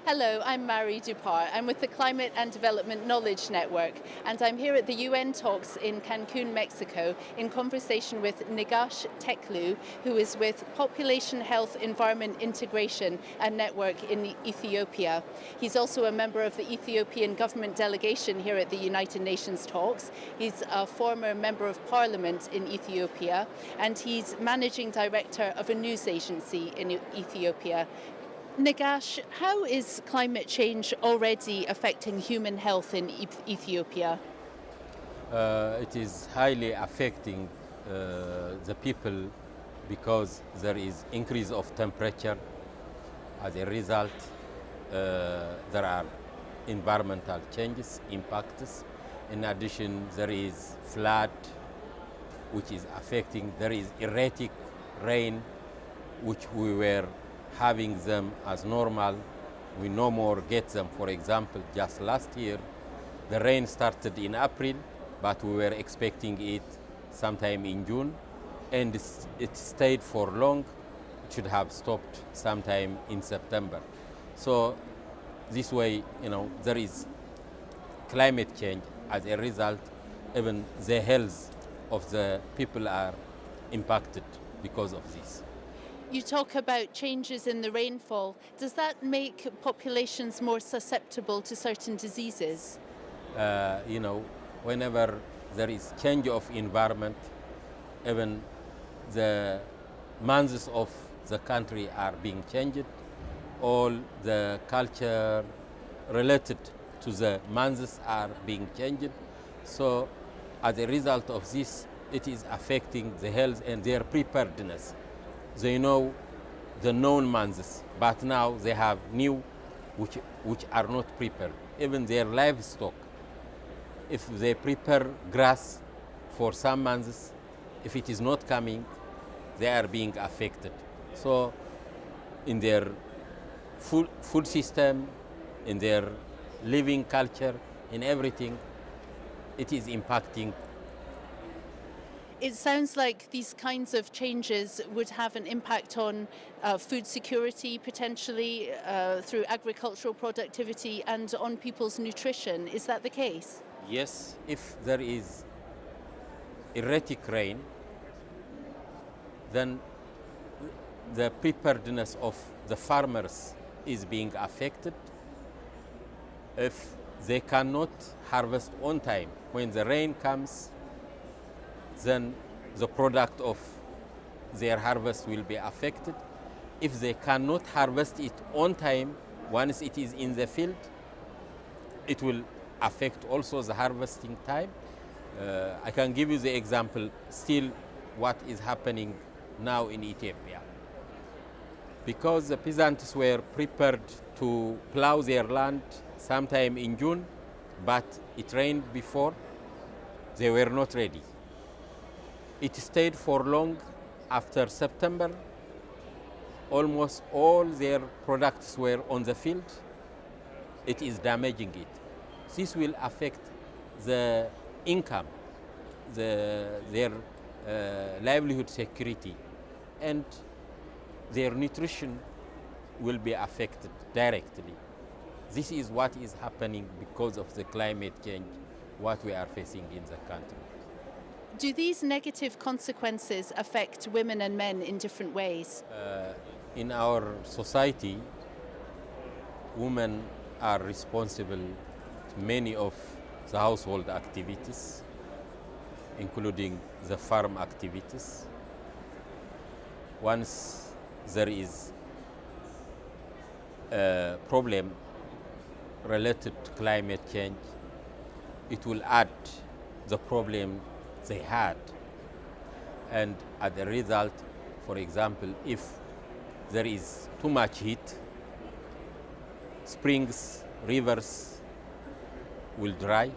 Hello, I'm Marie Dupart. I'm with the Climate and Development Knowledge Network, and I'm here at the UN talks in Cancun, Mexico, in conversation with Negash Teklu, who is with Population Health Environment Integration and Network in Ethiopia. He's also a member of the Ethiopian government delegation here at the United Nations talks. He's a former member of parliament in Ethiopia, and he's managing director of a news agency in Ethiopia. Negash, how is climate change already affecting human health in Ethiopia? It is highly affecting the people because there is increase of temperature. As a result, there are environmental changes, impacts. In addition, there is flood, which is affecting. There is erratic rain, which we were having them as normal. We no more get them. For example, just last year, the rain started in April, but we were expecting it sometime in June, and it stayed for long. It should have stopped sometime in September. So this way, there is climate change. As a result, even the health of the people are impacted because of this. You talk about changes in the rainfall. Does that make populations more susceptible to certain diseases? Whenever there is change of environment, even the months of the country are being changed. All the culture related to the months are being changed. So as a result of this, it is affecting the health and their preparedness. They know the known months, but now they have new which are not prepared. Even their livestock, if they prepare grass for some months, if it is not coming, they are being affected. So in their food system, in their living culture, in everything, it is impacting. It sounds like these kinds of changes would have an impact on food security, potentially through agricultural productivity, and on people's nutrition. Is that the case? Yes, if there is erratic rain, then the preparedness of the farmers is being affected. If they cannot harvest on time, when the rain comes, then the product of their harvest will be affected. If they cannot harvest it on time, once it is in the field, it will affect also the harvesting time. I can give you the example, still what is happening now in Ethiopia. Because the peasants were prepared to plow their land sometime in June, but it rained before, they were not ready. It stayed for long. After September, almost all their products were on the field. It is damaging it. This will affect the income, their livelihood security, and their nutrition will be affected directly. This is what is happening because of the climate change, what we are facing in the country. Do these negative consequences affect women and men in different ways? In our society, women are responsible to many of the household activities, including the farm activities. Once there is a problem related to climate change, it will add the problem they had. And as a result, for example, if there is too much heat, springs, rivers will dry.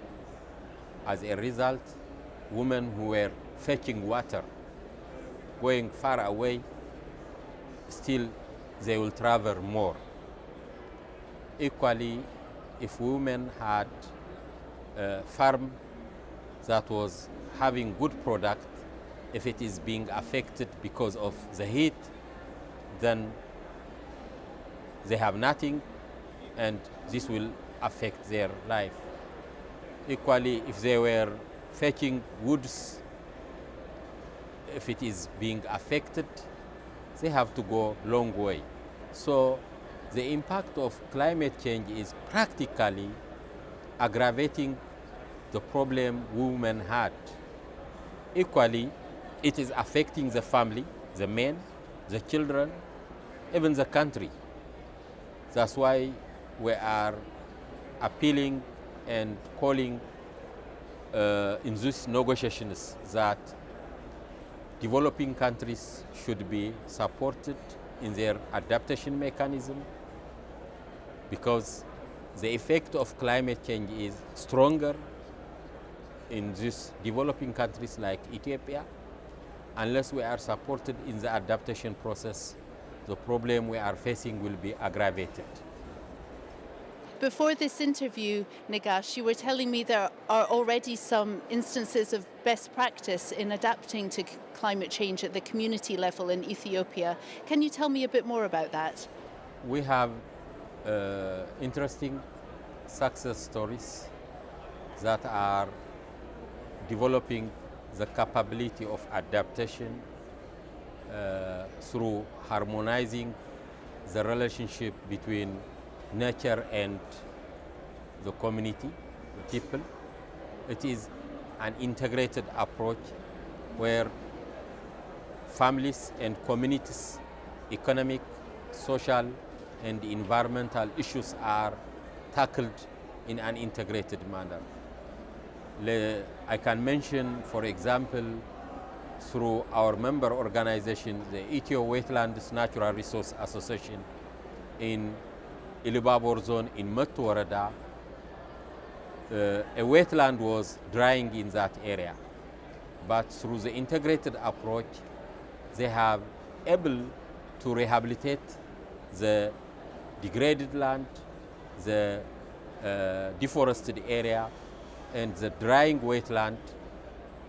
As a result, women who were fetching water, going far away, still they will travel more. Equally, if women had a farm that was having good product, if it is being affected because of the heat, then they have nothing and this will affect their life. Equally, if they were fetching woods, if it is being affected, they have to go long way. So the impact of climate change is practically aggravating the problem women had. Equally, it is affecting the family, the men, the children, even the country. That's why we are appealing and calling in these negotiations that developing countries should be supported in their adaptation mechanism, because the effect of climate change is stronger in these developing countries like Ethiopia. Unless we are supported in the adaptation process, the problem we are facing will be aggravated. Before this interview, Negash, you were telling me there are already some instances of best practice in adapting to climate change at the community level in Ethiopia. Can you tell me a bit more about that? We have interesting success stories that are developing the capability of adaptation through harmonizing the relationship between nature and the community, the people. It is an integrated approach where families and communities, economic, social, and environmental issues are tackled in an integrated manner. I can mention, for example, through our member organization, the Ethiopia Wetlands Natural Resource Association in Ilibabor zone in Mettu Woreda, a wetland was drying in that area. But through the integrated approach, they have able to rehabilitate the degraded land, the deforested area, and the drying wetland.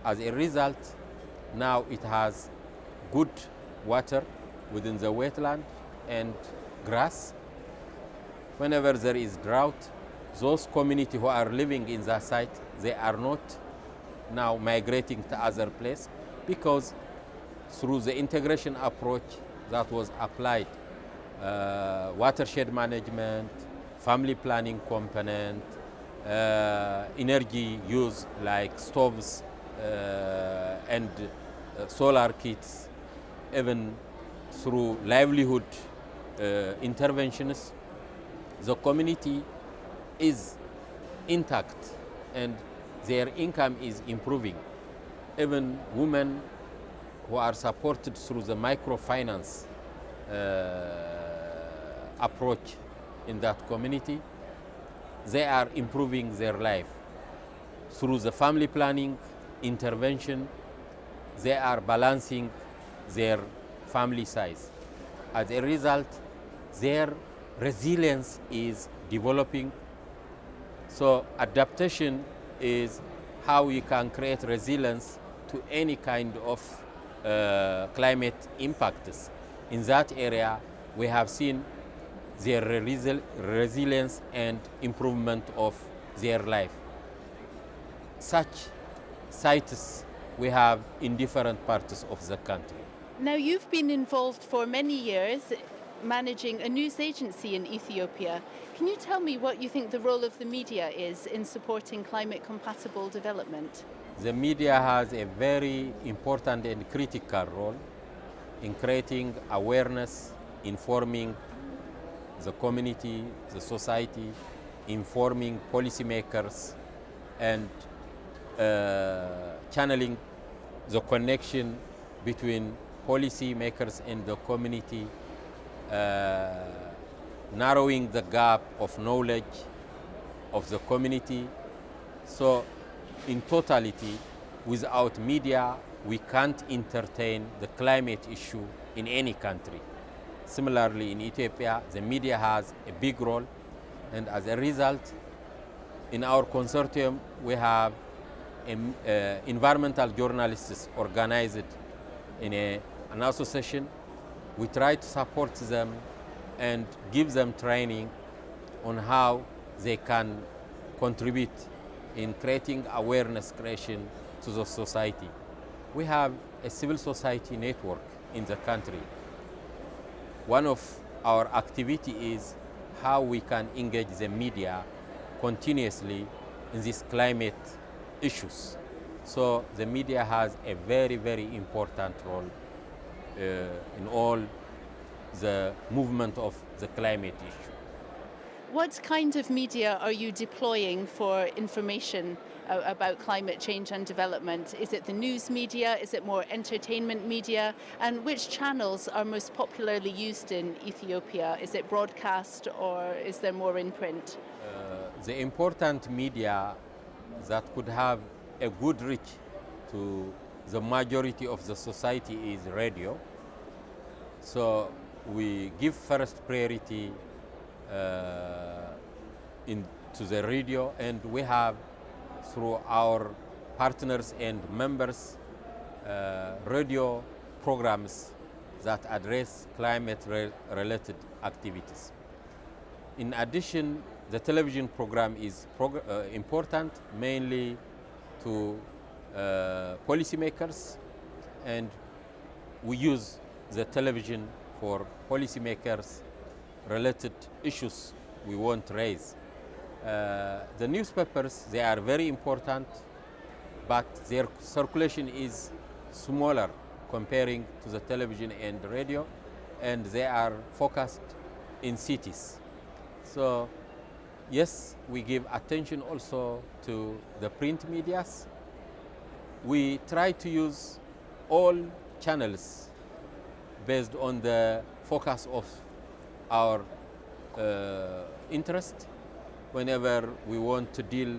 As a result, now it has good water within the wetland and grass. Whenever there is drought, those communities who are living in that site, they are not now migrating to other place, because through the integration approach that was applied, watershed management, family planning component, energy use like stoves and solar kits, even through livelihood interventions, the community is intact and their income is improving. Even women who are supported through the microfinance approach in that community, they are improving their life. Through the family planning intervention, they are balancing their family size. As a result, their resilience is developing. So adaptation is how we can create resilience to any kind of climate impacts. In that area, we have seen their resilience and improvement of their life. Such sites we have in different parts of the country. Now, you've been involved for many years managing a news agency in Ethiopia. Can you tell me what you think the role of the media is in supporting climate-compatible development? The media has a very important and critical role in creating awareness, informing the community, the society, informing policymakers, and channeling the connection between policymakers and the community, narrowing the gap of knowledge of the community. So in totality, without media, we can't entertain the climate issue in any country. Similarly, in Ethiopia, the media has a big role, and as a result, in our consortium, we have environmental journalists organized in an association. We try to support them and give them training on how they can contribute in creating awareness creation to the society. We have a civil society network in the country. One of our activity is how we can engage the media continuously in these climate issues. So the media has a very, very important role in all the movement of the climate issue. What kind of media are you deploying for information about climate change and development? Is it the news media? Is it more entertainment media? And which channels are most popularly used in Ethiopia? Is it broadcast or is there more in print? The important media that could have a good reach to the majority of the society is radio. So we give first priority to the radio, and we have, through our partners and members, radio programs that address climate-related activities. In addition, the television program is important mainly to policymakers, and we use the television for policymakers related issues we want to raise. The newspapers, they are very important, but their circulation is smaller comparing to the television and radio, and they are focused in cities. So yes, we give attention also to the print medias. We try to use all channels based on the focus of our interest. Whenever we want to deal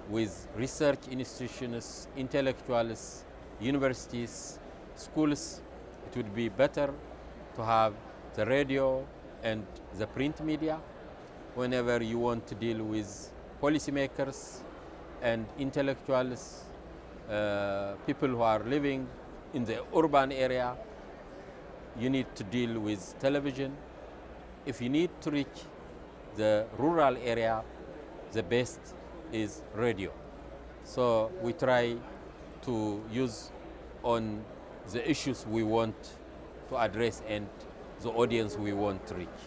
with research institutions, intellectuals, universities, schools, it would be better to have the radio and the print media. Whenever you want to deal with policymakers and intellectuals, people who are living in the urban area, you need to deal with television. If you need to reach the rural area, the best is radio. So we try to use on the issues we want to address and the audience we want to reach.